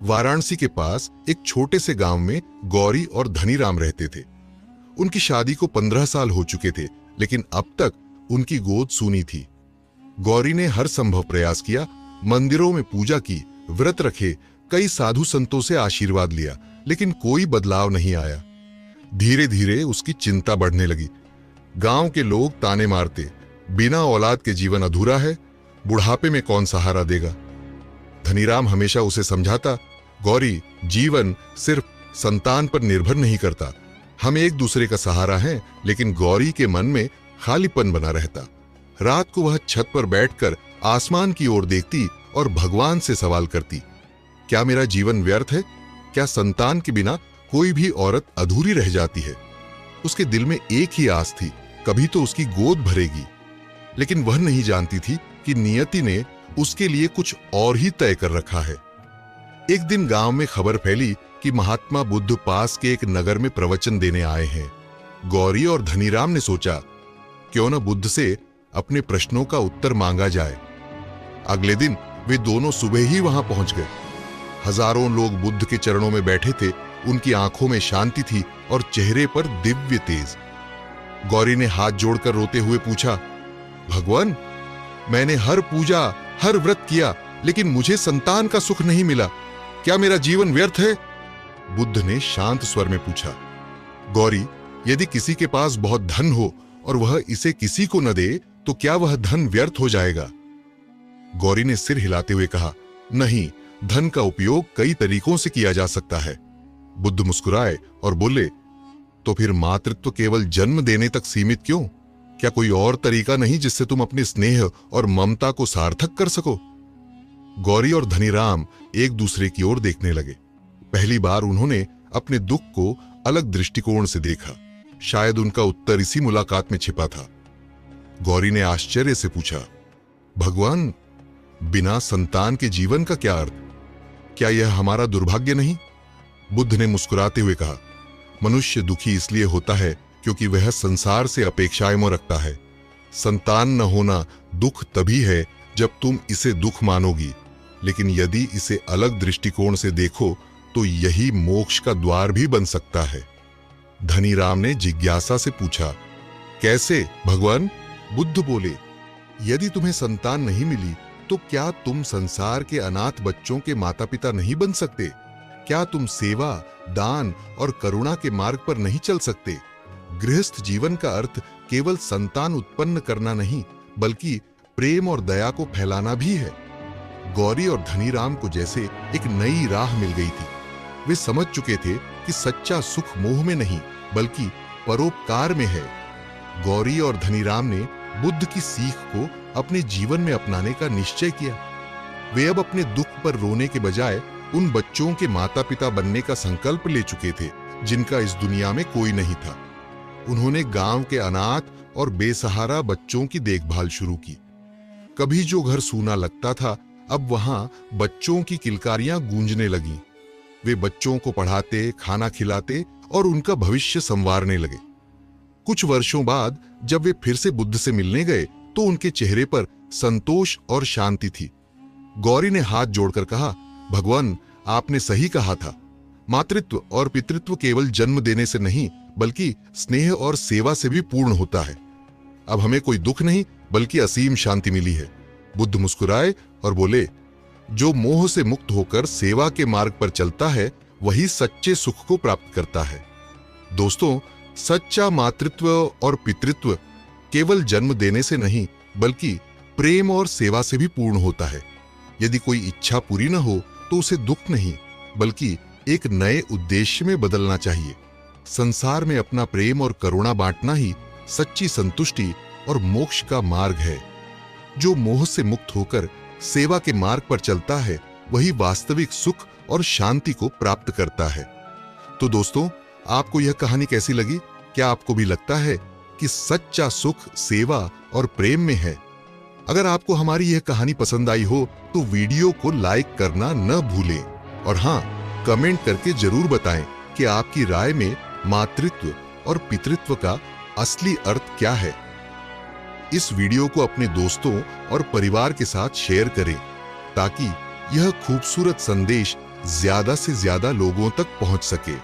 वाराणसी के पास एक छोटे से गांव में गौरी और धनीराम रहते थे। उनकी शादी को 15 साल हो चुके थे, लेकिन अब तक उनकी गोद सूनी थी। गौरी ने हर संभव प्रयास किया, मंदिरों में पूजा की, व्रत रखे, कई साधु संतों से आशीर्वाद लिया, लेकिन कोई बदलाव नहीं आया। धीरे धीरे उसकी चिंता बढ़ने लगी। गांव के लोग ताने मारते, बिना औलाद के जीवन अधूरा है, बुढ़ापे में कौन सहारा देगा। धनीराम हमेशा उसे समझाता, गौरी, जीवन सिर्फ संतान पर निर्भर नहीं करता, हम एक दूसरे का सहारा हैं। लेकिन गौरी के मन में खालीपन बना रहता। रात को वह छत पर बैठकर आसमान की ओर देखती और भगवान से सवाल करती, क्या मेरा जीवन व्यर्थ है? क्या संतान के बिना कोई भी औरत अधूरी रह जाती है? उसके दिल में एक ही आस थी, कभी तो उसकी गोद भरेगी। लेकिन वह नहीं जानती थी कि नियति ने उसके लिए कुछ और ही तय कर रखा है। एक दिन गांव में खबर फैली कि महात्मा बुद्ध पास के एक नगर में प्रवचन देने आए हैं। गौरी और धनीराम ने सोचा, क्यों न बुद्ध से अपने प्रश्नों का उत्तर मांगा जाए। अगले दिन वे दोनों सुबह ही वहां पहुंच गए। हजारों लोग बुद्ध के चरणों में बैठे थे। उनकी आंखों में शांति थी और चेहरे पर दिव्य तेज। गौरी ने हाथ जोड़कर रोते हुए पूछा, भगवान, मैंने हर पूजा, हर व्रत किया, लेकिन मुझे संतान का सुख नहीं मिला। क्या मेरा जीवन व्यर्थ है? बुद्ध ने शांत स्वर में पूछा। गौरी, यदि किसी के पास बहुत धन हो और वह इसे किसी को न दे, तो क्या वह धन व्यर्थ हो जाएगा? गौरी ने सिर हिलाते हुए कहा, नहीं, धन का उपयोग कई तरीकों से किया जा सकता है। बुद्ध मुस्कुराए और बोले, तो फिर मातृत्व केवल जन्म देने तक सीमित क्यों? क्या कोई और तरीका नहीं जिससे तुम अपने स्नेह और ममता को सार्थक कर सको? गौरी और धनीराम एक दूसरे की ओर देखने लगे। पहली बार उन्होंने अपने दुख को अलग दृष्टिकोण से देखा। शायद उनका उत्तर इसी मुलाकात में छिपा था। गौरी ने आश्चर्य से पूछा, भगवान, बिना संतान के जीवन का क्या अर्थ? क्या यह हमारा दुर्भाग्य नहीं? बुद्ध ने मुस्कुराते हुए कहा, मनुष्य दुखी इसलिए होता है क्योंकि वह संसार से अपेक्षाएं रखता है। संतान न होना दुख तभी है जब तुम इसे दुख मानोगी, लेकिन यदि इसे अलग दृष्टिकोण से देखो तो यही मोक्ष का द्वार भी बन सकता है। धनीराम ने जिज्ञासा से पूछा, कैसे भगवान? बुद्ध बोले, यदि तुम्हें संतान नहीं मिली तो क्या तुम संसार के अनाथ बच्चों के माता पिता नहीं बन सकते? क्या तुम सेवा, दान और करुणा के मार्ग पर नहीं चल सकते? गृहस्थ जीवन का अर्थ केवल संतान उत्पन्न करना नहीं, बल्कि प्रेम और दया को फैलाना भी है। गौरी और धनीराम को जैसे एक नई राह मिल गई थी। वे समझ चुके थे कि सच्चा सुख मोह में नहीं, बल्कि परोपकार में है। गौरी और धनीराम ने बुद्ध की सीख को अपने जीवन में अपनाने का निश्चय किया। वे अब अपने दुख पर रोने के बजाय उन बच्चों के माता पिता बनने का संकल्प ले चुके थे जिनका इस दुनिया में कोई नहीं था। उन्होंने गांव के अनाथ और बेसहारा बच्चों की देखभाल शुरू की। कभी जो घर सूना लगता था, अब वहां बच्चों की किलकारियां गूंजने लगीं। वे बच्चों को पढ़ाते, खाना खिलाते और उनका भविष्य संवारने लगे। कुछ वर्षों बाद जब वे फिर से बुद्ध से मिलने गए तो उनके चेहरे पर संतोष और शांति थी। गौरी ने हाथ जोड़कर कहा, भगवान, आपने सही कहा था। मातृत्व और पितृत्व केवल जन्म देने से नहीं, बल्कि स्नेह और सेवा से भी पूर्ण होता है। अब हमें कोई दुख नहीं, बल्कि असीम शांति मिली है। बुद्ध मुस्कुराए और बोले, जो मोह से मुक्त होकर सेवा के मार्ग पर चलता है, वही सच्चे सुख को प्राप्त करता है। दोस्तों, सच्चा मातृत्व और पितृत्व केवल जन्म देने से नहीं, बल्कि प्रेम और सेवा से भी पूर्ण होता है। यदि कोई इच्छा पूरी न हो तो उसे दुख नहीं, बल्कि एक नए उद्देश्य में बदलना चाहिए। संसार में अपना प्रेम और करुणा बांटना ही सच्ची संतुष्टि और मोक्ष का मार्ग है। जो मोह से मुक्त होकर सेवा के मार्ग पर चलता है, वही वास्तविक सुख और शांति को प्राप्त करता है। तो दोस्तों, आपको यह कहानी कैसी लगी? क्या आपको भी लगता है कि सच्चा सुख सेवा और प्रेम में है? अगर आपको हमारी यह कहानी पसंद आई हो तो वीडियो को लाइक करना न भूलें और हां, कमेंट करके जरूर बताएं कि आपकी राय में मातृत्व और पितृत्व का असली अर्थ क्या है। इस वीडियो को अपने दोस्तों और परिवार के साथ शेयर करें ताकि यह खूबसूरत संदेश ज्यादा से ज्यादा लोगों तक पहुंच सके।